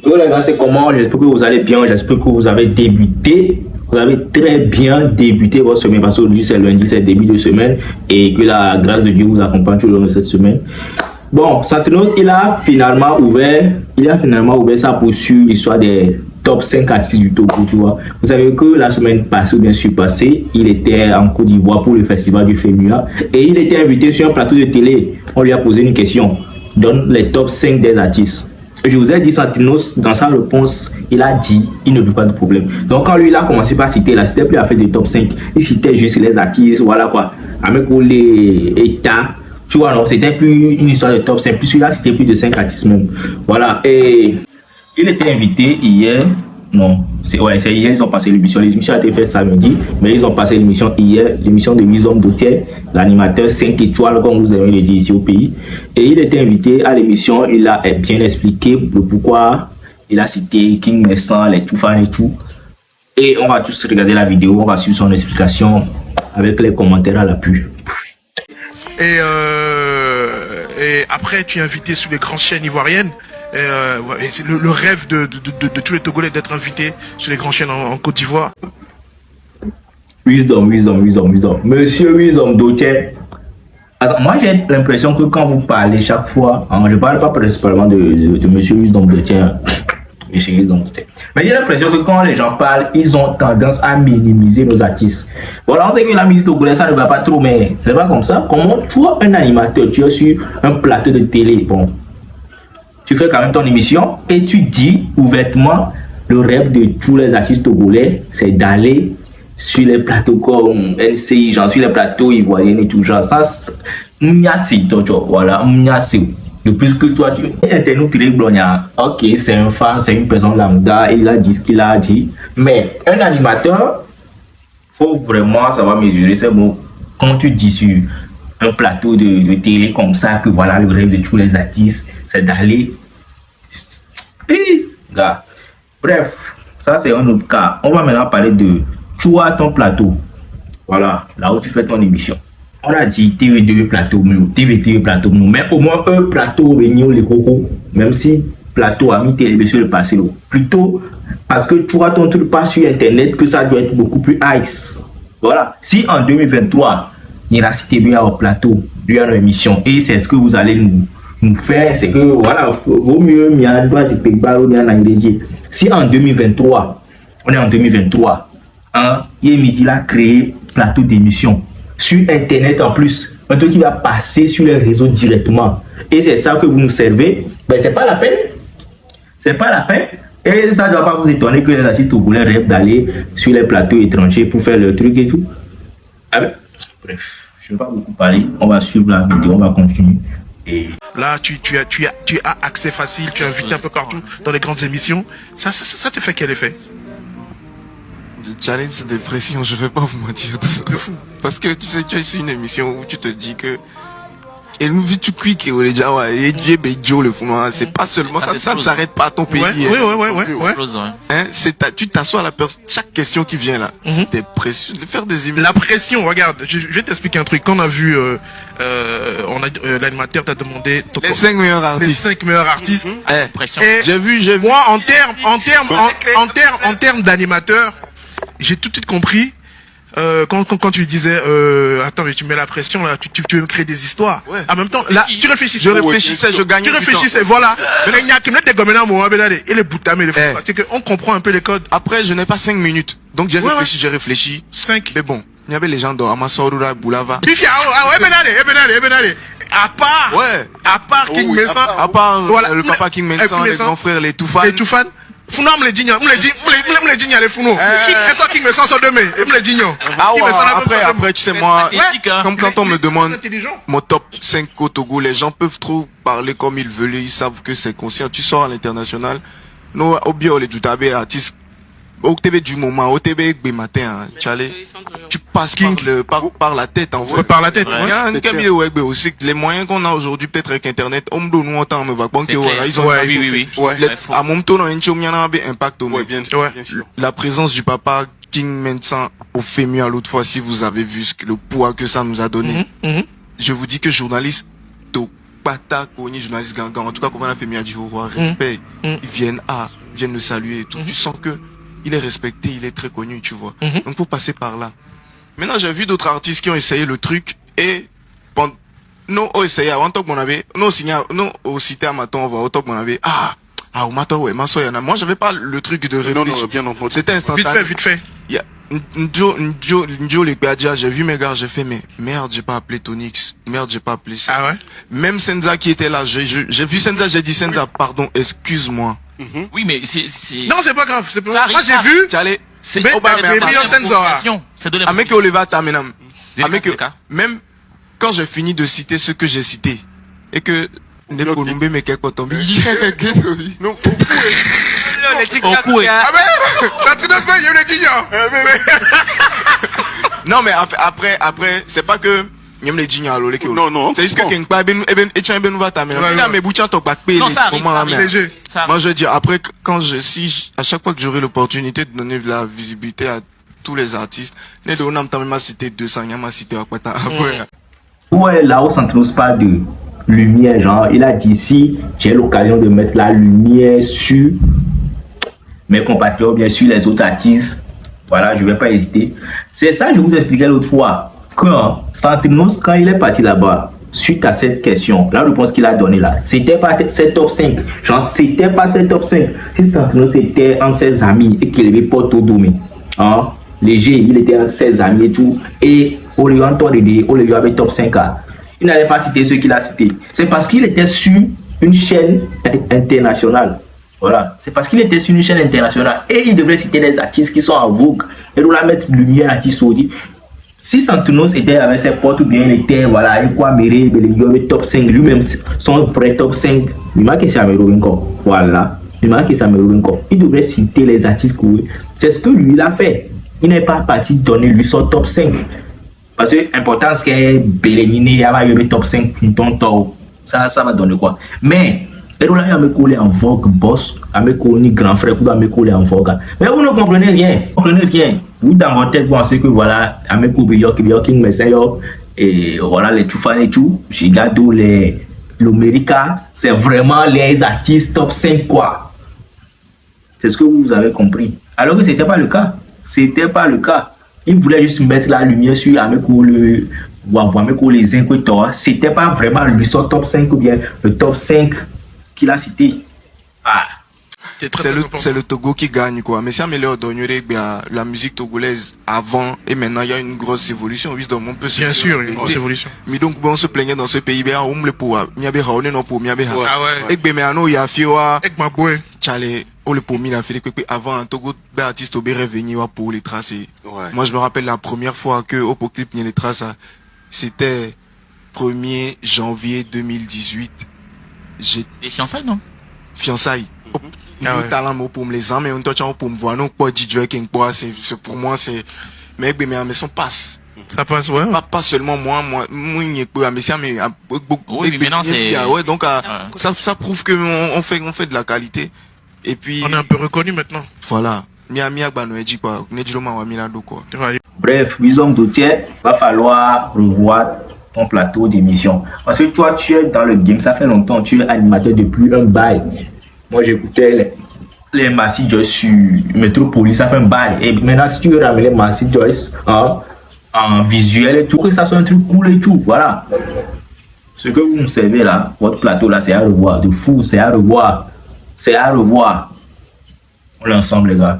Donc les gars, c'est comment? J'espère que vous allez bien, j'espère que vous avez débuté. Vous avez très bien débuté votre semaine parce qu'aujourd'hui c'est lundi, c'est le début de semaine et que la grâce de Dieu vous accompagne tout au long de cette semaine. Bon, Santinos, il a finalement ouvert sa poursuite l'histoire des top 5 artistes du Togo, tu vois. Vous savez que la semaine passée, bien sûr passée, il était en Côte d'Ivoire pour le festival du FEMUA et il était invité sur un plateau de télé. On lui a posé une question, donne les top 5 des artistes. Je vous ai dit, Santinos, dans sa réponse, il a dit, il ne veut pas de problème. Donc, quand lui, il a commencé par citer, là, c'était plus à faire des top 5. Il citait juste les artistes, voilà quoi. Avec les États, tu vois, non, c'était plus une histoire de top 5. Puis celui-là, c'était plus de 5 artistes même. Voilà. Et il était invité hier. Non, c'est hier, ils ont passé l'émission. L'émission a été faite samedi, mais ils ont passé l'émission hier, l'émission de Wisdom Dotier, l'animateur 5 étoiles, comme vous avez le dit ici au pays. Et il était invité à l'émission, il a bien expliqué le pourquoi il a cité King Messan, les tout fans et tout. Et on va tous regarder la vidéo, on va suivre son explication avec les commentaires à l'appui. Et après, tu es invité sur les grandes chaînes ivoiriennes. C'est le rêve de tous les Togolais d'être invités sur les grandes chaînes en Côte d'Ivoire. Wisdom. Monsieur Wisdom Dotier. Alors, moi j'ai l'impression que quand vous parlez chaque fois, hein, je ne parle pas principalement de Monsieur Wisdom Dotier, mais j'ai l'impression que quand les gens parlent, ils ont tendance à minimiser nos artistes. Voilà, on sait que la musique togolaise, ça ne va pas trop, mais c'est pas comme ça. Comment toi, un animateur, tu es sur un plateau de télé, bon, tu fais quand même ton émission et tu dis ouvertement le rêve de tous les artistes togolais, c'est d'aller sur les plateaux comme NCI, genre sur les plateaux ivoiriens et tout genre. Ça, voilà, de plus que toi, tu es ok, c'est un fan, c'est une personne lambda, il a dit ce qu'il a dit. Mais un animateur, faut vraiment savoir mesurer ces mots. Quand tu dis sur un plateau de télé comme ça, que voilà, le rêve de tous les artistes, c'est d'aller. Gars. Bref, ça c'est un autre cas. On va maintenant parler de tu as ton plateau. Voilà, là où tu fais ton émission. On a dit TV2 plateau, TV plateau, mais au moins un plateau, les cocos, même si plateau a mis télévision le passé. Plutôt parce que tu vois ton truc pas sur internet que ça doit être beaucoup plus ice. Voilà, si en 2023, il y a cité bien au plateau, il y a une émission et c'est ce que vous allez nous faire, c'est que voilà, vaut mieux si en 2023, on est en 2023, hein, il a créé plateau d'émission sur internet en plus, un truc qui va passer sur les réseaux directement et c'est ça que vous nous servez, ben c'est pas la peine, et ça ne doit pas vous étonner que les artistes togolais rêvent d'aller sur les plateaux étrangers pour faire leur truc et tout. Bref, je ne vais pas beaucoup parler, on va suivre la vidéo, on va continuer. Et là, tu as accès facile, tu es invité un peu partout dans les grandes émissions. Ça te fait quel effet? De challenge de pression, je vais pas vous mentir. Parce que tu sais, tu es sur une émission où tu te dis que et nous vite tu quick et on est déjà ouais le fou c'est pas seulement ça ne s'arrête pas à ton pays. Hein, tu t'assois à la personne, chaque question qui vient là, c'est des pressions de faire des émissions. La pression, regarde, je vais t'expliquer un truc. Quand on a vu l'animateur t'a demandé les 5 meilleurs artistes. Les 5 meilleurs artistes. Pression. J'ai vu. Moi en termes d'animateur, j'ai tout de suite compris. Quand tu disais attends mais tu mets la pression là, tu veux me créer des histoires. Ouais. En même temps là tu réfléchissais. Je réfléchissais, je gagnais. Tu réfléchissais, voilà. Et les boutamés, c'est que on comprend un peu les codes. Après je n'ai pas 5 minutes, donc j'ai réfléchi. 5. Mais bon, il y avait les gens dans Amasorura, Boulava. À part King Messan, à part le papa King Messan, les grands frères, les Toufan. Founo me le dit les Founo. Est-ce qu'il me sent sur demain? Et me le dit après tu sais moi, comme quand on me demande mon top 5 au Togo, les gens peuvent trop parler comme ils veulent, ils savent que c'est conscient. Tu sors à l'international, nous au bio les Djoutabe artistes au TV du moment, au TV matin, tu passes par la tête en fait. Par la tête. Il y a un Camille Wegbe aussi, les moyens qu'on a aujourd'hui peut-être avec internet, on me donne autant me va banquer voilà, ils ont à mon tour dans une chose, il y en a un impact au bien sûr. La présence du papa King Messan au FEMUA l'autre fois, si vous avez vu le poids que ça nous a donné. Je vous dis que journaliste Pata, Koni, journaliste Ganga, en tout cas, comme on a fait Miyadji au roi, respect, ils viennent le saluer et tout. Tu sens que il est respecté, il est très connu, tu vois. Donc, faut passer par là. Maintenant, j'ai vu d'autres artistes qui ont essayé le truc et, non, essayé, avant que mon avait, non, au cité à Maton, on va, au top, mon avait, au Maton, ouais, ma soeur, moi, j'avais pas le truc de réfléchir. C'était instantané. Vite fait. Il y a Njo le Gadja, j'ai vu mes gars, j'ai fait, mais merde, j'ai pas appelé Tonix. Merde, j'ai pas appelé ça. Ah ouais? Même Senza qui était là, j'ai vu Senza, j'ai dit Senza, pardon, excuse-moi. Oui, mais c'est... Non, c'est pas grave, c'est pas grave. Moi, j'ai vu. T'allais, C'est Mais de la Avec Oliva Tamenam. Avec même quand j'ai fini de citer ce que j'ai cité, et que Nekolumbe me quelque tombe. Non, Ah ben, ça te donne pas, il y a le guignol. Non, mais après, c'est pas que Nyem les dignes à l'olé. Non. C'est juste que quelque part, et tiens, ben, nous va t'amener. Là, mais bouchant, t'as pas payé. Non, ça arrive. Moi, je veux dire, après, à chaque fois que j'aurai l'opportunité de donner de la visibilité à tous les artistes, ne donnons pas même cité 200, il m'a cité à quoi t'as après. Ouais, là-haut, ça ne trouve pas de lumière, genre, il a dit si j'ai l'occasion de mettre la lumière sur mes compatriotes, bien sûr, les autres artistes, voilà, je ne vais pas hésiter. C'est ça que je vous expliquais l'autre fois. Quand Santinos, quand il est parti là-bas, suite à cette question, la réponse qu'il a donnée là, c'était pas cette top 5. Genre, c'était pas cette top 5. Si Santinos était entre ses amis et qu'il avait pas tout domaine, hein, léger, il était entre ses amis et tout, et Olivier avait top 5 là. Il n'allait pas citer ceux qu'il a cités. C'est parce qu'il était sur une chaîne internationale. Voilà. C'est parce qu'il était sur une chaîne internationale. Et il devrait citer des artistes qui sont en vogue. Et nous la mettre lumière artiste saoudi. Si Santinos était avec ses potes ou bien il était, voilà, il quoi méré, il avait top 5, lui-même, son vrai top 5. Il m'a dit que c'est encore. Voilà. Il m'a dit que c'est encore. Il devrait citer les artistes. C'est ce que lui il a fait. Il n'est pas parti donner lui son top 5. Parce que l'important c'est que Béléminé, il y a eu top 5, ça va donner quoi. Mais, et là, il y a me collé en vogue, boss, il y a me collé grand frère, il y a me collé en vogue. Mais vous ne comprenez rien, Vous, dans votre tête, vous pensez que voilà, il y a me collé Yorking, Messayor, et voilà, les Toufan et tout, Gigado, l'América, c'est vraiment les artistes top 5, quoi. C'est ce que vous avez compris. Alors que ce n'était pas le cas. C'était pas le cas. Il voulait juste mettre la lumière sur Ameko les inquiétants. C'était pas vraiment lui son top 5 ou bien le top 5 qu'il a cité. C'est le Togo qui gagne quoi. Mais si Améliore Dognoré, la musique togolaise avant et maintenant il y a une grosse évolution. Oui, donc on peut bien sûr, une grosse évolution. Mais donc bon, on se plaignait dans ce pays, on me le pour miabe haone non pour miabe ha. Ah ouais. Et ben mais ano ya fiwa. Avec ma boy. Chale, on le pour la fait avant un Togo artiste au revenu pour les tracer. Ouais. Moi je me rappelle la première fois que au clip les traces, c'était 1er janvier 2018. Les fiançailles non? Fiançailles. Nous talent pour me les amener, on doit pour me voir non quoi DJ King quoi, c'est pour moi c'est mais son passe. Ça passe ouais. Pas seulement moi mais oui, mais maintenant c'est ouais donc ça prouve que on fait de la qualité et puis on est un peu reconnu maintenant. Voilà. Bref, Wisdom Doutier, va falloir revoir ton plateau d'émission. Parce que toi, tu es dans le game, ça fait longtemps, tu es animateur depuis un bail. Moi, j'écoutais les Massy Joyce sur Metropolis, ça fait un bail. Et maintenant, si tu veux ramener Massy Joyce en visuel et tout, que ça soit un truc cool et tout, voilà. Ce que vous nous servez là, votre plateau là, c'est à revoir. De fou, c'est à revoir. C'est à revoir. On est ensemble, les gars.